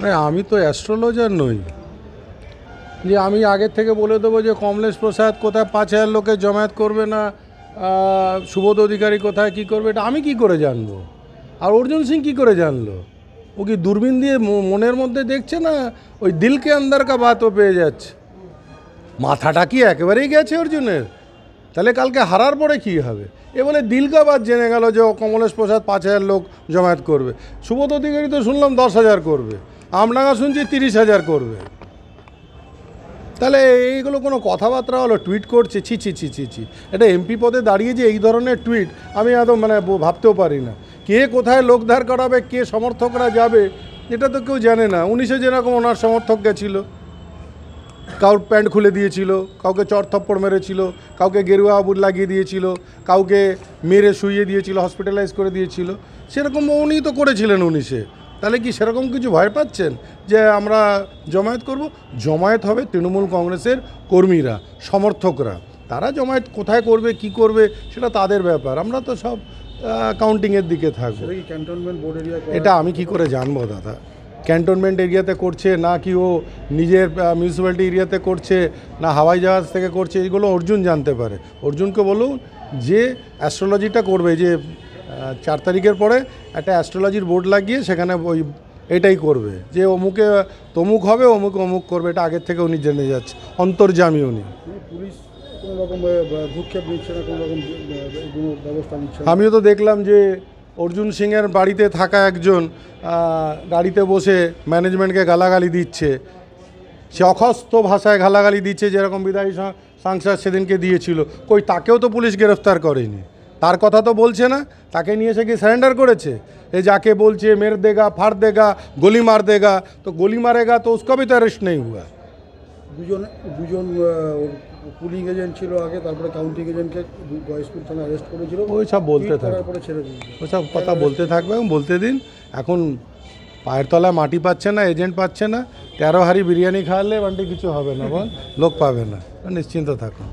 আরে আমি তো অ্যাস্ট্রোলজার নই যে আমি আগের থেকে বলে দেবো যে কমলেশ প্রসাদ কোথায় 5,000 লোকে জমায়েত করবে না, সুবোধ অধিকারী কোথায় কী করবে, এটা আমি কি করে জানবো? আর অর্জুন সিং কী করে জানলো? ও কি দূরবীন দিয়ে মনের মধ্যে দেখছে না ওই দিলকে আন্দার কা বাতও পেয়ে যাচ্ছে? মাথাটা কি একেবারেই গেছে অর্জুনের? তাহলে কালকে হারার পরে কী হবে? এ বলে দিলকা বাদ জেনে গেল যে কমলেশ প্রসাদ 5,000 লোক জমায়েত করবে। সুবোধ অধিকারী তো শুনলাম 10,000 করবে, আমডাঙ্গা শুনছি 30,000 করবে। তাহলে এইগুলো কোনো কথাবার্তা হলো? টুইট করছে, ছি ছি ছি ছি ছি। এটা এমপি পদে দাঁড়িয়ে যে এই ধরনের টুইট আমি একদম ভাবতেও পারি না। কে কোথায় লোক ধার করাবে, কে সমর্থকরা যাবে, এটা তো কেউ জানে না। 19-এ যেরকম ওনার সমর্থক গেছিল, কাউর প্যান্ট খুলে দিয়েছিল, কাউকে চর থপ্পড় মেরেছিল, কাউকে গেরুয়া আবুর লাগিয়ে দিয়েছিল, কাউকে মেরে শুইয়ে দিয়েছিল, হসপিটালাইজ করে দিয়েছিল, সেরকম উনি তো করেছিলেন 19-এ। তাহলে কি সেরকম কিছু ভয় পাচ্ছেন যে আমরা জমায়েত করব? জমায়েত হবে তৃণমূল কংগ্রেসের কর্মীরা, সমর্থকরা। তারা জমায়েত কোথায় করবে, কি করবে, সেটা তাদের ব্যাপার। আমরা তো সব কাউন্টিংয়ের দিকে থাকবো। এটা আমি কি করে জানবো দাদা? ক্যান্টনমেন্ট এরিয়াতে করছে না কি ও নিজের মিউনিসিপ্যালিটি এরিয়াতে করছে না হাওয়াই জাহাজ থেকে করছে, এগুলো অর্জুন জানতে পারে। অর্জুনকে বলুন যে অ্যাস্ট্রোলজিটা করবে, যে 4 তারিখের পরে একটা অ্যাস্ট্রোলজির বোর্ড লাগিয়ে সেখানে ওই এটাই করবে যে অমুকে তমুক হবে, অমুকে অমুক করবে। এটা আগের থেকে উনি জেনে যাচ্ছে, অন্তর্যামী উনি। পুলিশ কোনো রকম ভূক্ষেপ নিচ্ছে না, কোনো রকম ব্যবস্থা নিচ্ছে না। আমিও তো দেখলাম যে অর্জুন সিংয়ের বাড়িতে থাকা একজন গাড়িতে বসে ম্যানেজমেন্টকে গালাগালি দিচ্ছে। সে অখস্ত ভাষায় গালাগালি দিচ্ছে, যেরকম বিদায়ী সাংসদ সেদিনকে দিয়েছিল। কই, তাকেও তো পুলিশ গ্রেফতার করেনি, তার কথা তো বলছে না। তাকে নিয়ে এসে কি সারেন্ডার করেছে? এই যাকে বলছে মের দেগা, ফাড় দেগা, গলি মার দেগা, তো গলি মারেগা তো উসকা ভি তো অ্যারেস্ট নেই হুয়া। দুজন পুলিং এজেন্ট ছিল আগে, তারপরে কাউন্টিং এজেন্টকে গয়েশপুর থানায় অ্যারেস্ট করেছিল। ওই সব বলতে থাকবে, তারপরে ছেড়ে দিন, ওই সব কথা বলতে থাকবে এবং বলতে দিন। এখন পায়ের তলায় মাটি পাচ্ছে না, এজেন্ট পাচ্ছে না। 13 হাঁড়ি বিরিয়ানি খাওয়ালে বান্টি কিছু হবে না, বল, লোক পাবে না। নিশ্চিন্ত থাকুন।